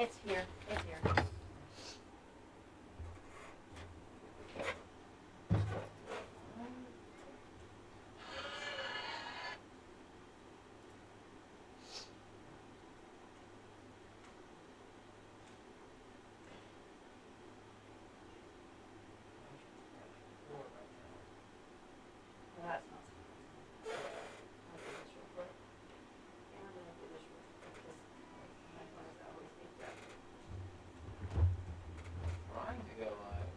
It's here. It's here. Well, that's not surprising. I'll do this real quick. And I'm gonna do this real quick because my phone is always being up. Trying to go live.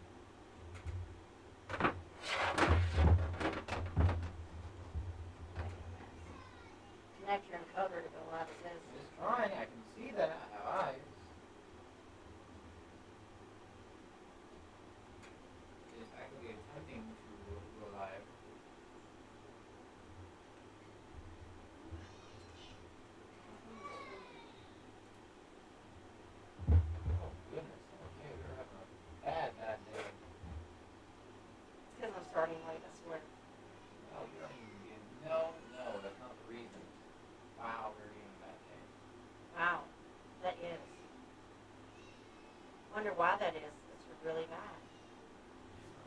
Connect your encoder to go live, it says. Just trying. I can see that I have eyes. Just actively attempting to go live. Oh goodness. Okay, we're having a bad day. It's because I'm starting late, I swear. Oh, you don't even get. No, that's not the reason. Wow, we're doing a bad day. Wow, that is. Wonder why that is. It's really bad.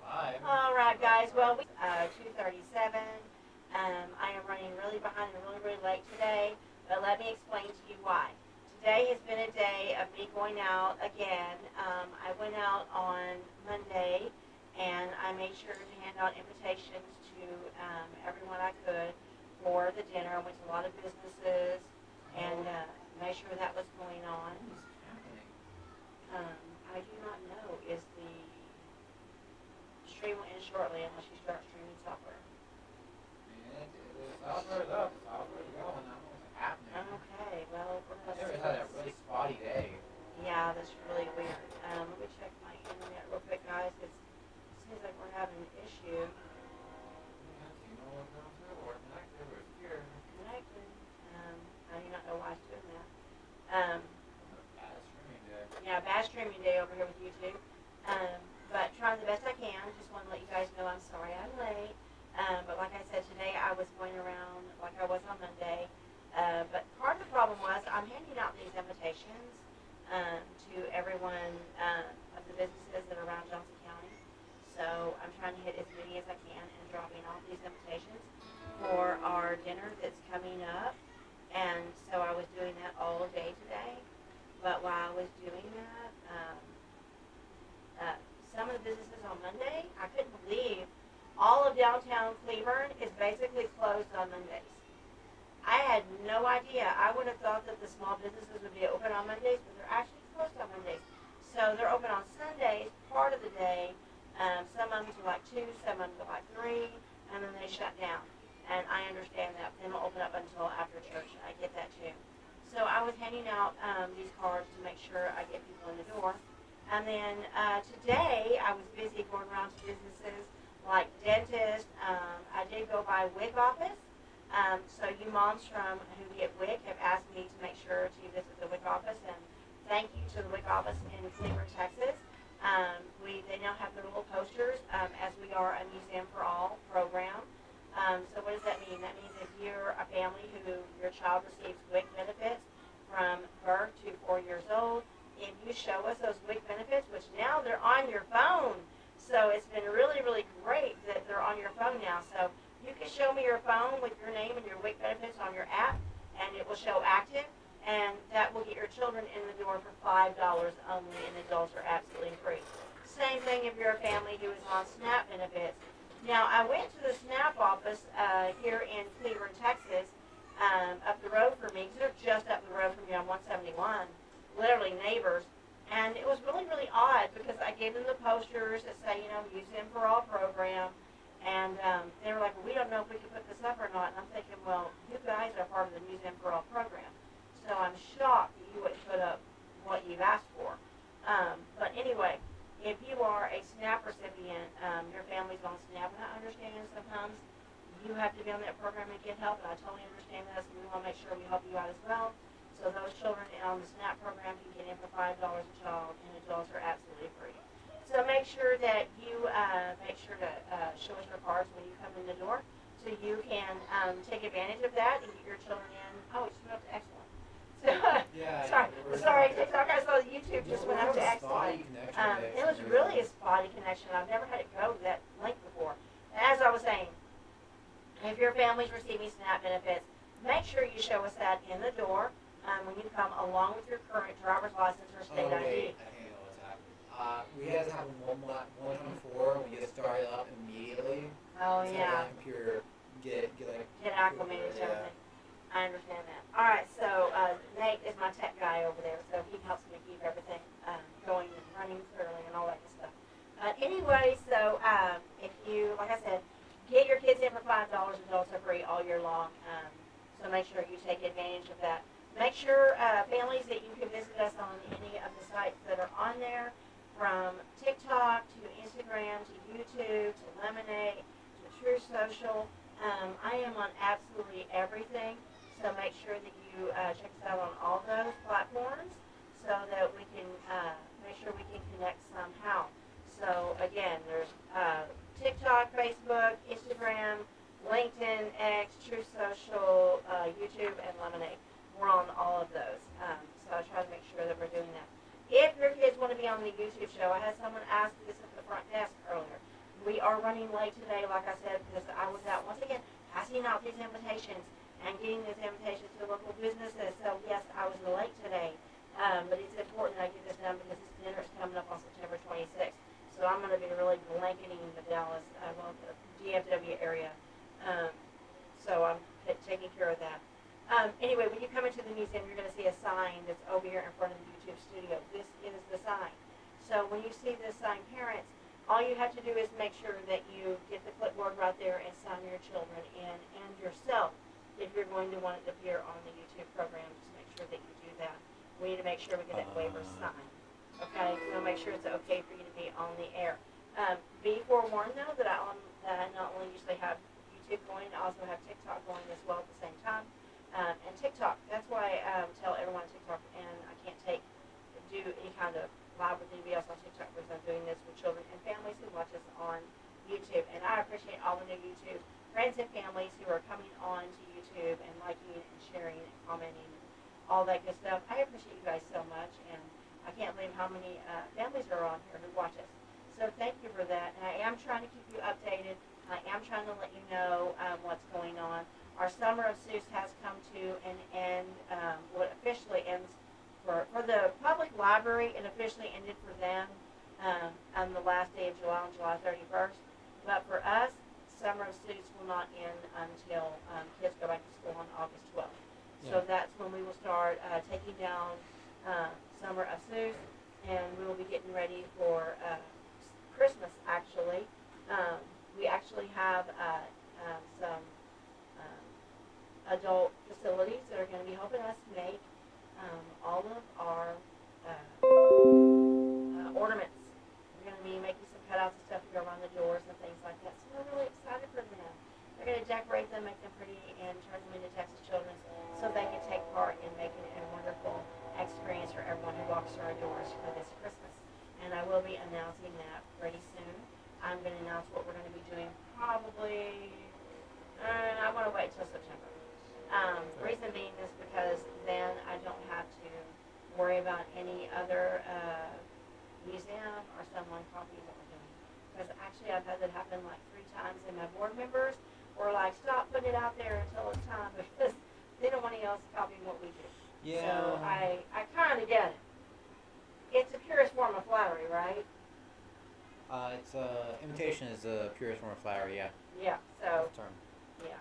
Live. All right, guys. Well, 2:37. I am running really behind and really late today, but let me explain to you why. Today has been a day of me going out again. I went out on Monday, and I made sure to hand out invitations to everyone I could for the dinner. I went to a lot of businesses and made sure that was going on. What is happening? I do not know. Is the stream will end shortly unless you start streaming software. Man, the software's up. The software's going. I don't know what's happening. Okay, well, we're going Never had a really spotty day. yeah, that's really weird. Let me check my internet real quick, guys. It seems like we're having an issue. Yeah, so you know what's going through or connected or here. Connected. I do not know why it's doing that. Bad streaming day. Yeah, bad streaming day over here with YouTube. But trying the best I can. Just want to let you guys know I'm sorry I'm late. But like I said, today I was going around like I was on Monday. But part of the problem was I'm handing out these invitations to everyone of the businesses that are around Johnson County. So I'm trying to hit as many as I can and dropping off these invitations for our dinner that's coming up. And so I was doing that all day today. But while I was doing that, some of the businesses on Monday, I couldn't believe all of downtown Cleburne is basically closed on Mondays. I had no idea. I would have thought that the small businesses would be open on Mondays, but they're actually closed on Mondays. So they're open on Sundays, part of the day. Some of them till like 2, some of them till like 3, and then they shut down. And I understand that. They don't open up until after church. I get that too. So I was handing out these cards to make sure I get people in the door. And then today I was busy going around to businesses like dentists. I did go by wig office. So you moms from who get wig have asked me to make sure to visit the wig office, and thank you to the wig office in Cleburne, Texas. They now have their little posters as we are a Museum for All program. So what does that mean? That means if you're a family who your child receives WIC benefits from birth to 4 years old, if you show us those WIC benefits, which now they're on your phone, so it's been really great that they're on your phone now. So you can show me your phone with your name and your WIC benefits on your app, and it will show active, and that will get your children in the door for $5 only, and adults are absolutely free. Same thing if you're a family who is on SNAP benefits. Now, I went to the SNAP office here in Cleburne, Texas, up the road from me, because they're just up the road from me on 171, literally neighbors. And it was really odd because I gave them the posters that say, Museum for All program. And they were like, well, we don't know if we can put this up or not. And I'm thinking, well, you guys are part of the Museum for All program. So I'm shocked that you wouldn't put up what you've asked for. But anyway, if you are a SNAP recipient, your family's on SNAP, and I understand sometimes you have to be on that program and get help, and I totally understand that, so we want to make sure we help you out as well. So those children on the SNAP program can get in for $5 a child, and adults are absolutely free. So make sure that you show us your cards when you come in the door, so you can take advantage of that and get your children in. Oh, it's excellent. So, Yeah, sorry, sorry, TikTok. I saw YouTube Yeah, just we went up have to a excellent. spotty connection there It for was some really a reason. spotty connection. I've never had it go to that length before. As I was saying, if your family's receiving SNAP benefits, make sure you show us that in the door when you come, along with your current driver's license or state Oh ID. wait, I think I know what's happened. We had this happen one time before. We just started up immediately. Oh Just had yeah, the computer get like get acclimated to yeah. everything. I understand that. All right, so Nate is my tech guy over there, so he helps me keep everything going and running thoroughly and all that good stuff. Anyway, so if you, like I said, get your kids in for $5, adults are free all year long. So make sure you take advantage of that. Make sure, families, that you can visit us on any of the sites that are on there, from TikTok to Instagram to YouTube to Lemonade to True Social. I am on absolutely everything, so make sure that you check us out on all those platforms so that we can make sure we can connect somehow. So again, there's TikTok, Facebook, Instagram, LinkedIn, X, True Social, YouTube, and Lemonade. We're on all of those. So I try to make sure that we're doing that. If your kids want to be on the YouTube show, I had someone ask this at the front desk earlier. We are running late today, like I said, because I was out once again passing out these invitations and getting these invitations to local businesses. So yes, I was late today, but it's important I get this done because this dinner is coming up on September 26th. So I'm going to be really blanketing the Dallas, the DFW area. So I'm taking care of that. Anyway, when you come into the museum, you're going to see a sign that's over here in front of the YouTube studio. This is the sign. So when you see this sign, parents, all you have to do is make sure that you get the clipboard right there and sign your children in and yourself if you're going to want it to appear on the YouTube program. Just make sure that you do that. We need to make sure we get that waiver signed. Okay, we'll make sure it's okay for you to be on the air. Be forewarned though that I not only usually have YouTube going, I also have TikTok going as well at the same time. And TikTok, that's why I tell everyone on TikTok, and I can't do any kind of live with anybody else on TikTok because I'm doing this with children and families who watch us on YouTube. And I appreciate all the new YouTube friends and families who are coming on to YouTube and liking and sharing and commenting and all that good stuff. I appreciate you guys so much, and I can't believe how many families are on here who watch us. So thank you for that. And I am trying to keep you updated. I am trying to let you know what's going on. Our summer of Seuss has come to an end. What officially ends for the public library, it officially ended for them on the last day of July, on July 31st. But for us, summer of Seuss will not end until kids go back to school on August 12th. Yeah. So that's when we will start taking down summer of Seuss, and we will be getting ready for Christmas. Actually, we actually have some adult facilities that are going to be helping us make all of our ornaments. We're going to be making some cutouts and stuff to go around the doors and things like that. So we're really excited for them. We're going to decorate them, make them pretty, and turn them into Texas Children's so they can take part in making it a wonderful experience for everyone who walks through our doors for this Christmas. And I will be announcing that pretty soon. I'm going to announce what we're going to be doing probably, I want to wait until September. Reason being is because then I don't have to worry about any other museum or someone copying what we're doing. Because actually I've had that happen like 3 times, and my board members were like, stop putting it out there until it's time, because they don't want anyone else copying what we do. Yeah. So I kind of get it. It's the purest form of flattery, right? It's imitation is the purest form of flattery, yeah. Yeah, so, Term. yeah.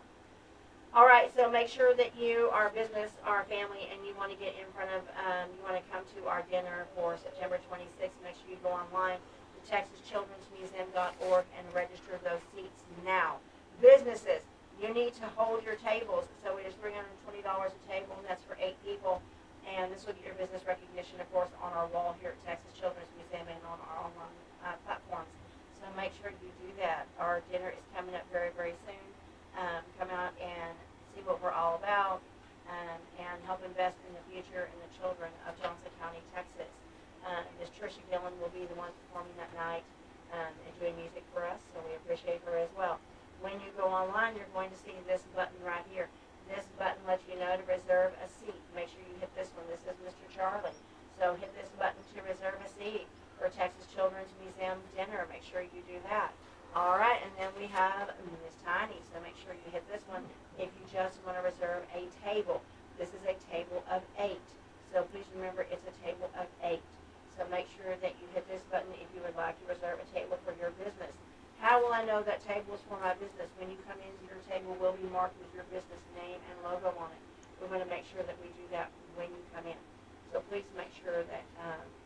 All right, so make sure that you are a business, are a family, and you want to get in front of, you want to come to our dinner for September 26th. Make sure you go online to TexasChildren'sMuseum.org and register those seats now. Businesses, you need to hold your tables. So it is $320 a table, and that's for 8 people. And this will get your business recognition, of course, on our wall here at Texas Children's Museum and on our online platforms. So make sure you do that. Our dinner is coming up very, very soon. Come out and see what we're all about, and help invest in the future and the children of Johnson County, Texas. Ms. Tricia Gillen will be the one performing that night and doing music for us, so we appreciate her as well. When you go online, you're going to see this button right here. This button lets you know to reserve a seat. Make sure you hit this one. This is Mr. Charlie. marked with your business name and logo on it. We want to make sure that we do that when you come in. So please make sure that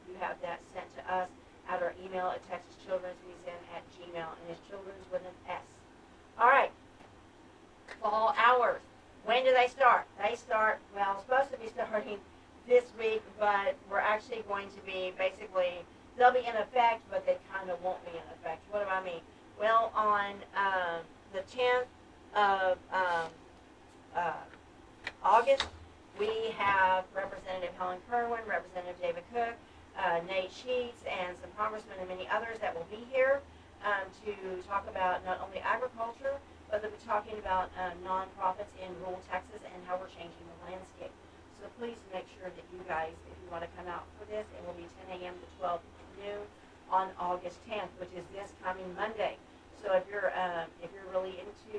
you have that sent to us at our email at texaschildrensmuseum@gmail, and it's children's with an S. All right. Fall hours. When do they start? They start, well, supposed to be starting this week, but we're actually going to be basically, they'll be in effect, but they kind of won't be in effect. What do I mean? Well, on the 10th of August, we have Representative Helen Kerwin, Representative David Cook, Nate Sheets, and some congressmen and many others that will be here to talk about not only agriculture, but they'll be talking about nonprofits in rural Texas and how we're changing the landscape. So please make sure that you guys, if you want to come out for this, it will be 10 a.m. to 12 noon on August 10th, which is this coming Monday. So if you're really into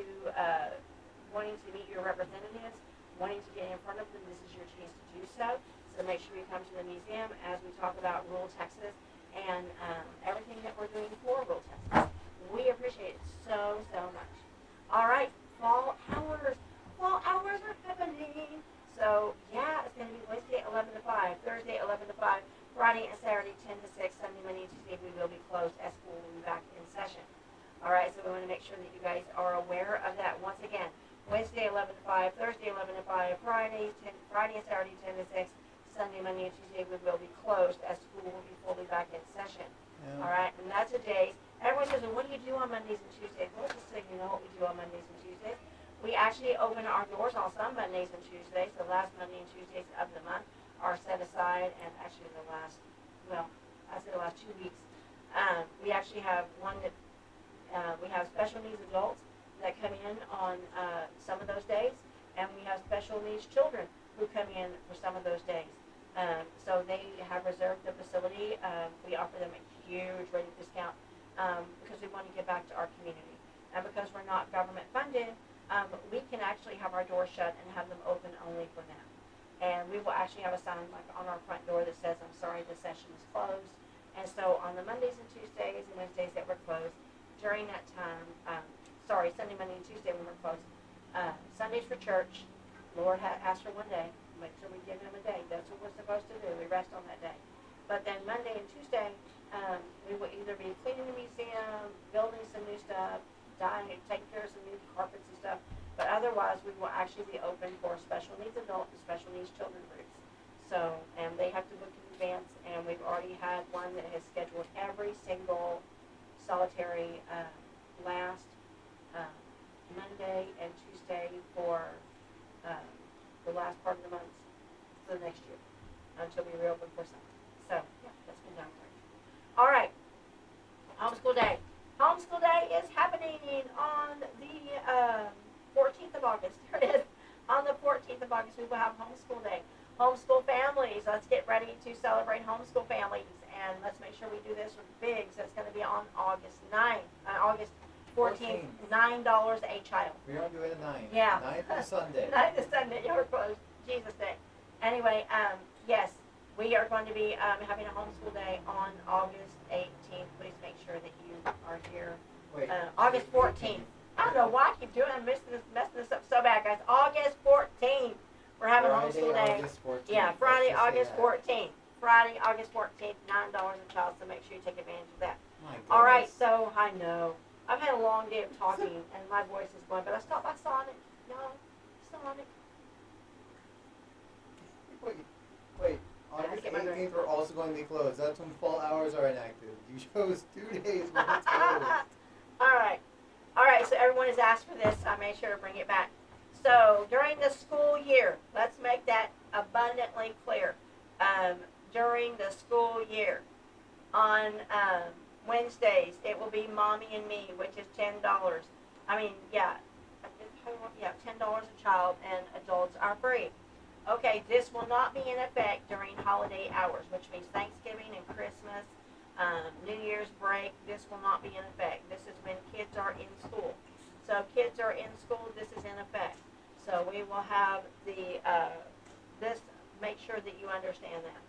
wanting to meet your representatives, wanting to get in front of them, this is your chance to do so. So make sure you come to the museum as we talk about rural Texas and everything that we're doing for rural Texas. We appreciate it so much. All right, fall hours. Fall hours are happening. So yeah, it's going to be Wednesday 11 to 5, Thursday 11 to 5, Friday and Saturday 10 to 6, Sunday, Monday, and Tuesday we will be closed as school will be back in session. All right, so we want to make sure that you guys are aware of that. Once again, Wednesday 11 to 5, Thursday 11 to 5, Friday and Saturday 10 to 6, Sunday, Monday, and Tuesday we will be closed as school will be fully back in session. Yeah. All right, and that's a day. Everyone says, well, what do you do on Mondays and Tuesdays? Well, just so you know what we do on Mondays and Tuesdays. We actually open our doors on some Mondays and Tuesdays. The last Monday and Tuesdays of the month are set aside, and actually the last 2 weeks. We actually have one that we have special needs adults that come in on some of those days, and we have special needs children who come in for some of those days. So they have reserved the facility. We offer them a huge rate of discount because we want to give back to our community. And because we're not government funded, we can actually have our doors shut and have them open only for them. And we will actually have a sign like on our front door that says, I'm sorry, the session is closed. And so on the Mondays and Tuesdays and Wednesdays that we're closed, during that time, Sunday, Monday, and Tuesday when we're closed, Sundays for church, Lord asked for one day, make sure we give him a day. That's what we're supposed to do. We rest on that day. But then Monday and Tuesday, we will either be cleaning the museum, building some new stuff, taking care of some new carpets and stuff. But otherwise, we will actually be open for special needs adult and special needs children groups. So, and they have to book in advance, and we've already had one that has scheduled every single solitary last Monday and Tuesday for the last part of the month for the next year until we reopen for summer. So, yeah, that's been done for you. All right, homeschool day. Homeschool Day is happening on the 14th of August. There it is. On the 14th of August, we will have Homeschool Day. Homeschool families, let's get ready to celebrate homeschool families. And let's make sure we do this big. So it's going to be on August 9th, August 14th, $9 a child. We are doing a 9. Yeah. 9th is Sunday. 9th is Sunday. You're closed. Jesus Day. Anyway, yes, we are going to be having a homeschool day on August 18th. Please make sure that you are here. Wait, August 14th. I don't know why I keep doing it. I'm messing this up so bad, guys. August 14th. We're having Friday, homeschool day. August 14th. Yeah, Friday, Let's just August say that. 14th. Friday, August 14th, $9 a child, so make sure you take advantage of that. My All right, goodness. so I know. I've had a long day of talking, and my voice is going, but I stopped by Sonic. No, Sonic. Wait. I August get my 18th, drink. we're also going to be closed. That's when fall hours are enacted. You chose 2 days when it's closed. All right, so everyone has asked for this. I made sure to bring it back. So during the school year, let's make that abundantly clear. During the school year, on Wednesdays, it will be Mommy and Me, which is $10. I mean, yeah, $10 a child, and adults are free. Okay, this will not be in effect during holiday hours, which means Thanksgiving and Christmas, New Year's break. This will not be in effect. This is when kids are in school. So if kids are in school, this is in effect. So we will have this, make sure that you understand that.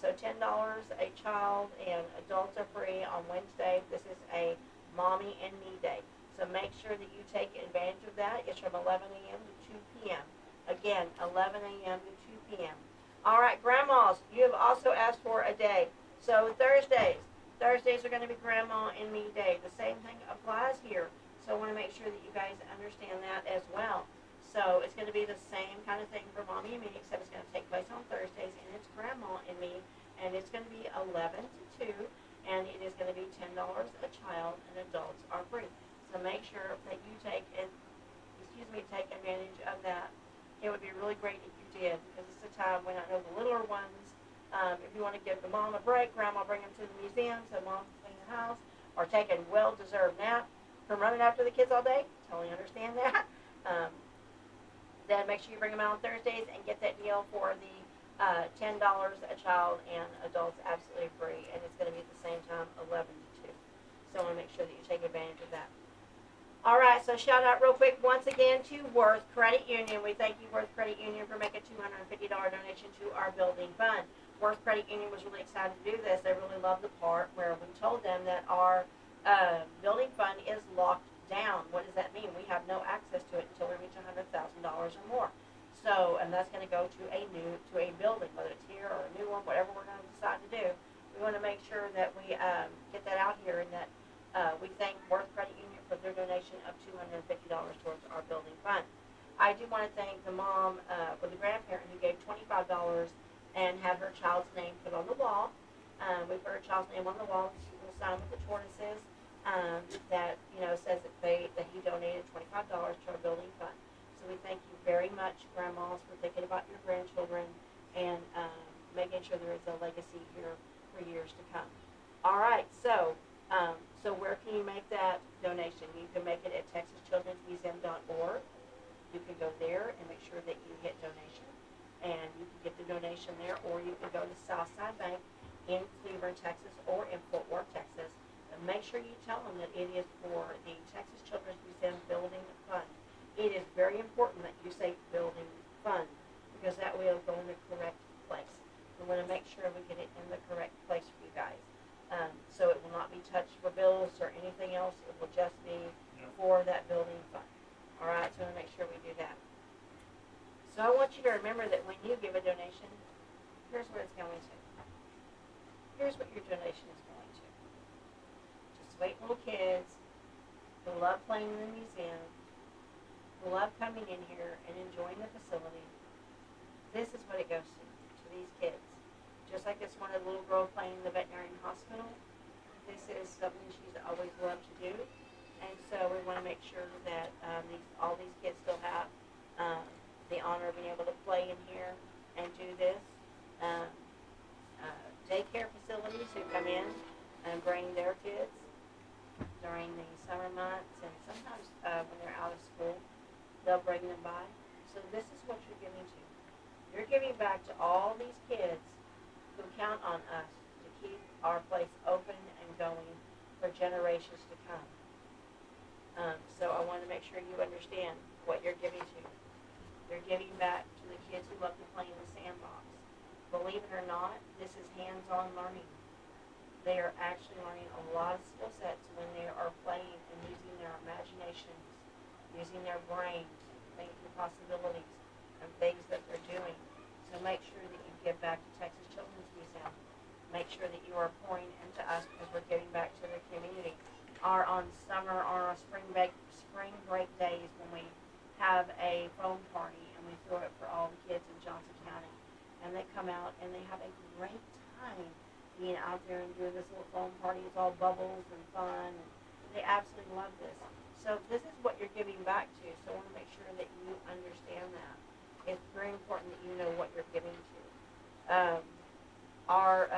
So $10 a child and adults are free on Wednesday. This is a Mommy and Me Day. So make sure that you take advantage of that. It's from 11 a.m. to 2 p.m. Again, 11 a.m. to 2 p.m. All right, grandmas, you have also asked for a day. So Thursdays are going to be Grandma and Me Day. The same thing applies here. So I want to make sure that you guys understand that as well. So it's going to be the same kind of thing for Mommy and Me, except it's going to take place on Thursdays, and it's Grandma and Me, and it's going to be 11 to 2, and it is going to be $10 a child, and adults are free. So make sure that you take advantage of that. It would be really great if you did, because it's a time when I know the littler ones, if you want to give the mom a break, Grandma bring them to the museum so mom can clean the house, or take a well-deserved nap from running after the kids all day. Totally understand that. Then make sure you bring them out on Thursdays and get that deal for the $10 a child and adults absolutely free, and it's going to be at the same time, 11 to 2. So I want to make sure that you take advantage of that. All right, so shout out real quick once again to Worth Credit Union. We thank you, Worth Credit Union, for making a $250 donation to our building fund. Worth Credit Union was really excited to do this. They really loved the part where we told them that our building fund is locked down. What does that mean? We have no access to it until we reach $100,000 or more. So, and that's going to go to a building, whether it's here or a new one, whatever we're going to decide to do. We want to make sure that we get that out here, and that we thank Worth Credit Union for their donation of $250 towards our building fund. I do want to thank the mom or the grandparent who gave $25 and had her child's name put on the wall. We put her child's name on the wall. She will sign with the tortoises. That says that he donated $25 to our building fund. So we thank you very much, grandmas, for thinking about your grandchildren and making sure there is a legacy here for years to come. All right, so where can you make that donation? You can make it at TexasChildren'sMuseum.org. You can go there and make sure that you hit donation, and you can get the donation there, or you can go to Southside Bank in Cleveland, Texas, or in Fort Worth, Texas. Make sure you tell them that it is for the Texas Children's Museum Building Fund. It is very important that you say building fund, because that way it'll go in the correct place. We want to make sure we get it in the correct place for you guys. So it will not be touched for bills or anything else. It will just be for that building fund. All right, so we want to make sure we do that. So I want you to remember that when you give a donation, here's what it's going to. Here's what your donation is going to. Sweet little kids who love playing in the museum, who love coming in here and enjoying the facility. This is what it goes to these kids. Just like this one little girl playing in the veterinary hospital, this is something she's always loved to do. And so we want to make sure that all these kids still have the honor of being able to play in here and do this. Daycare facilities who come in and bring their kids during the summer months, and sometimes when they're out of school, they'll bring them by. So this is what you're giving to. You're giving back to all these kids who count on us to keep our place open and going for generations to come. So I want to make sure you understand what you're giving to. You're giving back to the kids who love to play in the sandbox. Believe it or not, this is hands-on learning. They are actually learning a lot of skill sets when they are playing and using their imaginations, using their brains, thinking through possibilities and things that they're doing. So make sure that you give back to Texas Children's Museum. Make sure that you are pouring into us, because we're giving back to the community. On spring break days, when we have a foam party and we throw it for all the kids in Johnson County, and they come out and they have a great time being out there and doing this little foam party. It's all bubbles and fun, and they absolutely love this. So this is what you're giving back to, so I want to make sure that you understand that. It's very important that you know what you're giving to. What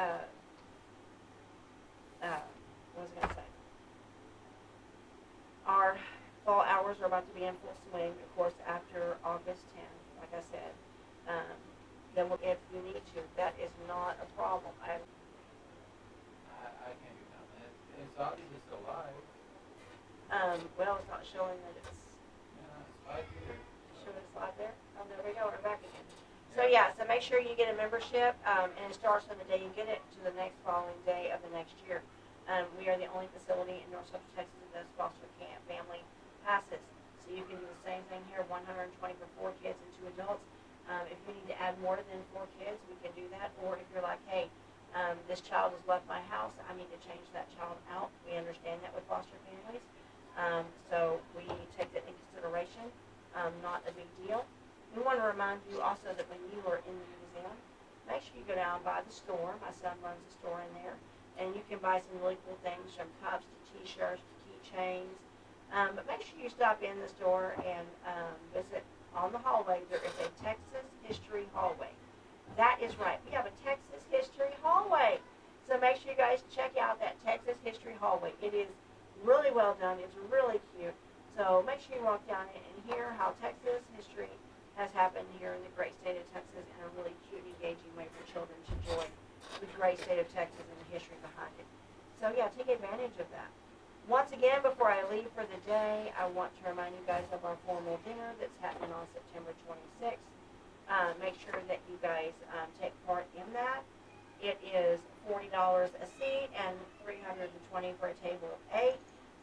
was I going to say? Our fall hours are about to be in full swing, of course, after August 10th, like I said. Then if you need to, that is not a problem. I can't do nothing. It's obviously still live. Well, it's not showing that it's Live here. showing it's live there. Oh, there we go. We're back again. So yeah, so make sure you get a membership, and it starts on the day you get it to the next following day of the next year. We are the only facility in North Central Texas that does foster family passes. So you can do the same thing here, 120 for 4 kids and 2 adults. If you need to add more than 4 kids, we can do that. Or if you're like, hey, this child has left my house, I need to change that child out. We understand that with foster families. So we take that into consideration. Not a big deal. We want to remind you also that when you are in the museum, make sure you go down by the store. My son runs a store in there. And you can buy some really cool things, from cups to t-shirts to keychains. But make sure you stop in the store and visit. On the hallway, there is a Texas History Hallway. That is right. We have a Texas History Hallway. So make sure you guys check out that Texas History Hallway. It is really well done. It's really cute. So make sure you walk down it and hear how Texas history has happened here in the great state of Texas in a really cute, engaging way for children to enjoy the great state of Texas and the history behind it. So yeah, take advantage of that. Once again, before I leave for the day, I want to remind you guys of our formal dinner that's happening on September 26th. Make sure that you guys take part in that. It is $40 a seat and $320 for a table of 8.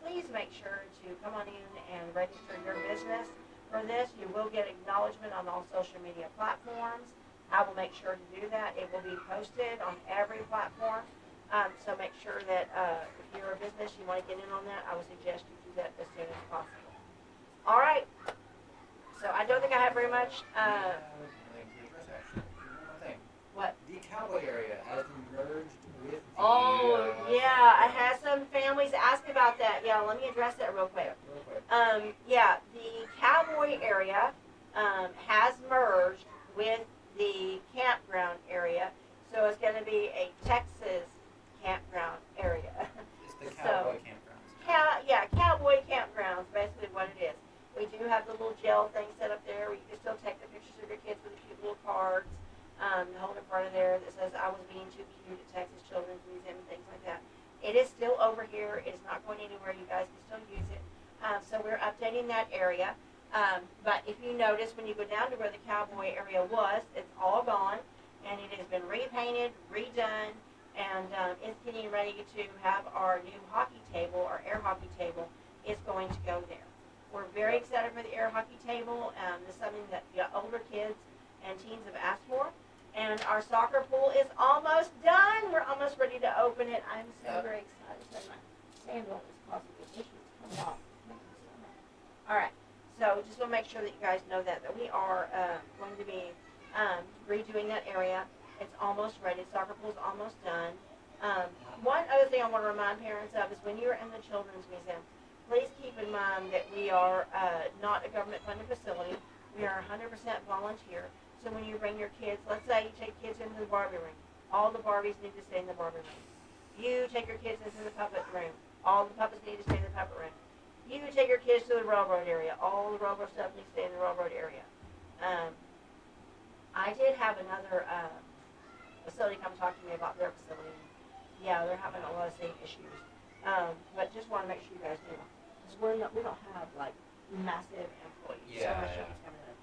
Please make sure to come on in and register your business for this. You will get acknowledgement on all social media platforms. I will make sure to do that. It will be posted on every platform. So make sure that if you're a business, you want to get in on that, I would suggest you do that as soon as possible. All right. So I don't think I have very much. What? The cowboy area has been merged with the... Oh, yeah. I had some families ask about that. Yeah, let me address that real quick. Yeah, the cowboy area has merged with the campground area. So it's going to be a Texas campground area. It's the cowboy campgrounds. Yeah, cowboy campgrounds, basically what it is. We do have the little gel thing set up there where you can still take the pictures of your kids with the cute little cards. Hold in front of there that says, I was being too cute at Texas Children's Museum and things like that. It is still over here. It is not going anywhere. You guys can still use it. So we're updating that area. But if you notice, when you go down to where the cowboy area was, it's all gone. And it has been repainted, redone, and it's getting ready to have our new hockey table, our air hockey table, is going to go there. We're very excited for the air hockey table. It's something that the older kids and teens have asked for. And our soccer pool is almost done. We're almost ready to open it. I'm so very excited. So my sandal is causing the issues to come off. All right. So just want to make sure that you guys know that we are going to be redoing that area. It's almost ready. Soccer pool's almost done. One other thing I want to remind parents of is when you're in the Children's Museum, please keep in mind that we are not a government-funded facility. We are 100% volunteer. So when you bring your kids, let's say you take kids into the Barbie room. All the Barbies need to stay in the Barbie room. You take your kids into the puppet room. All the puppets need to stay in the puppet room. You take your kids to the railroad area. All the railroad stuff needs to stay in the railroad area. I did have another facility come talk to me about their facility. Yeah, they're having a lot of same issues. But just want to make sure you guys know, because we don't have like massive employees. Yeah, so much is coming in.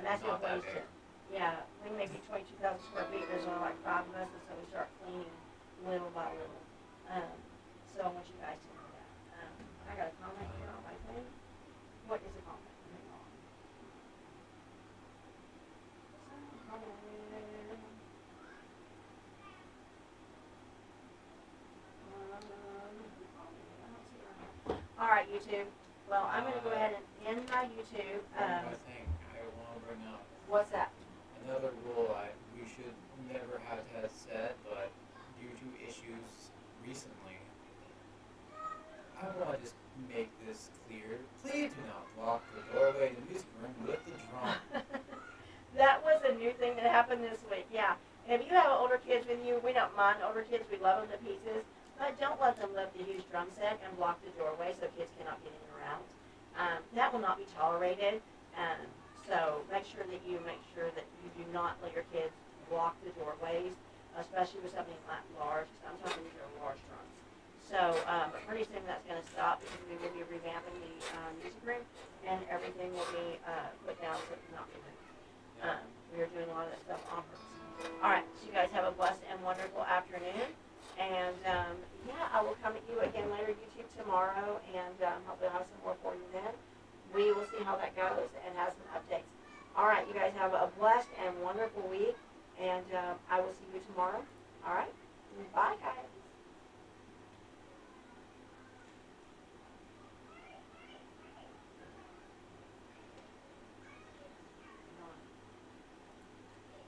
Massive Not that employees big. too. Yeah, we may be 22,000 square feet. There's only like 5 of us, and so we start cleaning little by little. So I want you guys to know that. I got a comment here on my thing. What is a comment? Hang on. All right, YouTube. Well, I'm going to go ahead and end my YouTube. One more thing I want to bring up. What's that? Another rule we should never have had said, but due to issues recently, I want to just make this clear. Please do not block the doorway in the music room with the drum. That was a new thing that happened this week, yeah. And if you have older kids with you, we don't mind older kids. We love them to pieces. But don't let them lift the huge drum set and block the doorway so kids cannot get in and around. That will not be tolerated. So make sure that you do not let your kids block the doorways, especially with something like large. I'm talking these are large drums. So pretty soon that's going to stop because we will be revamping the music room and everything will be put down so it cannot be moved. We are doing a lot of that stuff on purpose. All right, so you guys have a blessed and wonderful afternoon. And yeah, I will come tomorrow, and hopefully I'll have some more for you then. We will see how that goes and have some updates. All right, you guys have a blessed and wonderful week, and I will see you tomorrow. All right, bye.